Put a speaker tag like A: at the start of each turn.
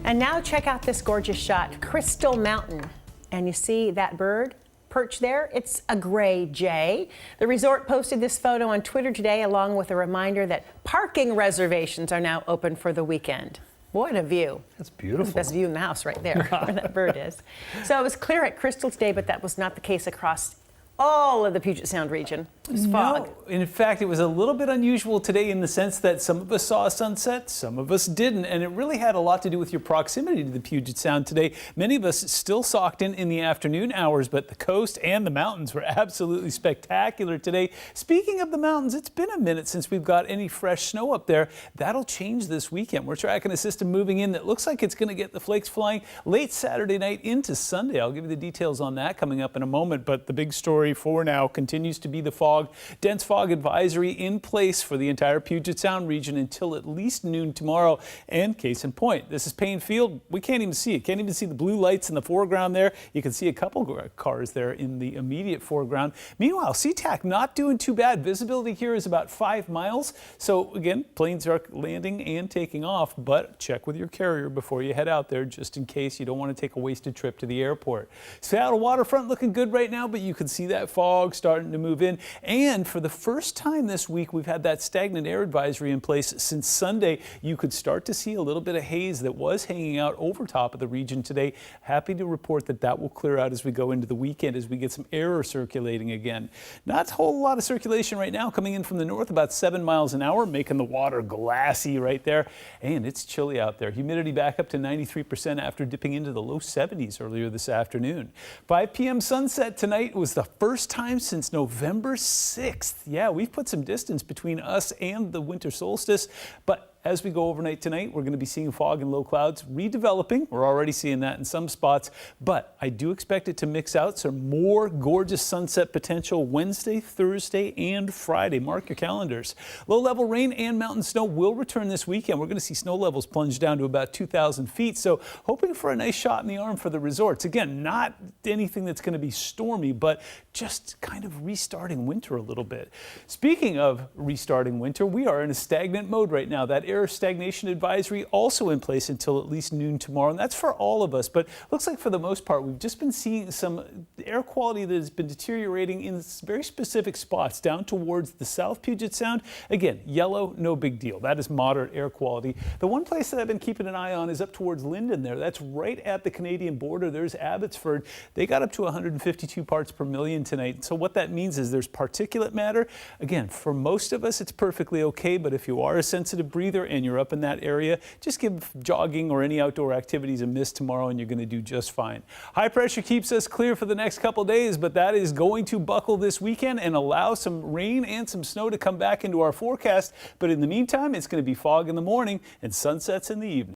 A: And now check out this gorgeous shot, Crystal Mountain. And you see that bird perched there? It's a gray jay. The resort posted this photo on Twitter today, along with a reminder that parking reservations are now open for the weekend. What a view.
B: That's beautiful.
A: Best view in the house right there, where that bird is. So it was clear at Crystal today, but that was not the case across all of the Puget Sound region. It was fog.
B: No, in fact, it was a little bit unusual today in the sense that some of us saw a sunset, some of us didn't, and it really had a lot to do with your proximity to the Puget Sound today. Many of us still socked in the afternoon hours, but the coast and the mountains were absolutely spectacular today. Speaking of the mountains, it's been a minute since we've got any fresh snow up there. That'll change this weekend. We're tracking a system moving in that looks like it's going to get the flakes flying late Saturday night into Sunday. I'll give you the details on that coming up in a moment, but the big story for now continues to be the fog. Dense fog advisory in place for the entire Puget Sound region until at least noon tomorrow. And case in point, this is PAINE Field. We can't even see it. Can't even see the blue lights in the foreground there. You can see a couple cars there in the immediate foreground. Meanwhile, SeaTac not doing too bad. Visibility here is about 5 miles. So again, planes are landing and taking off, but check with your carrier before you head out there just in case you don't want to take a wasted trip to the airport. Seattle waterfront looking good right now, but you can see that fog starting to move in. And for the first time this week, we've had that stagnant air advisory in place since Sunday. You could start to see a little bit of haze that was hanging out over top of the region today. Happy to report that that will clear out as we go into the weekend, as we get some air circulating again. Not a whole lot of circulation right now coming in from the north, about 7 miles an hour, making the water glassy right there. And it's chilly out there. Humidity back up to 93% after dipping into the low 70s earlier this afternoon. 5 p.m. sunset tonight was the first time since November 6th. Yeah, we've put some distance between us and the winter solstice, but as we go overnight tonight, we're going to be seeing fog and low clouds redeveloping. We're already seeing that in some spots, but I do expect it to mix out some more gorgeous sunset potential Wednesday, Thursday, and Friday. Mark your calendars. Low-level rain and mountain snow will return this weekend. We're going to see snow levels plunge down to about 2,000 feet, so hoping for a nice shot in the arm for the resorts. Again, not anything that's going to be stormy, but just kind of restarting winter a little bit. Speaking of restarting winter, we are in a stagnant mode right now. That air stagnation advisory also in place until at least noon tomorrow, and that's for all of us, but looks like for the most part we've just been seeing some air quality that has been deteriorating in very specific spots down towards the South Puget Sound. Again, yellow, no big deal. That is moderate air quality. The one place that I've been keeping an eye on is up towards Linden there. That's right at the Canadian border. There's Abbotsford. They got up to 152 parts per million tonight. So what that means is there's particulate matter. Again, for most of us it's perfectly okay, but if you are a sensitive breather and you're up in that area, just give jogging or any outdoor activities a miss tomorrow and you're going to do just fine. High pressure keeps us clear for the next couple days, but that is going to buckle this weekend and allow some rain and some snow to come back into our forecast. But in the meantime, it's going to be fog in the morning and sunsets in the evening.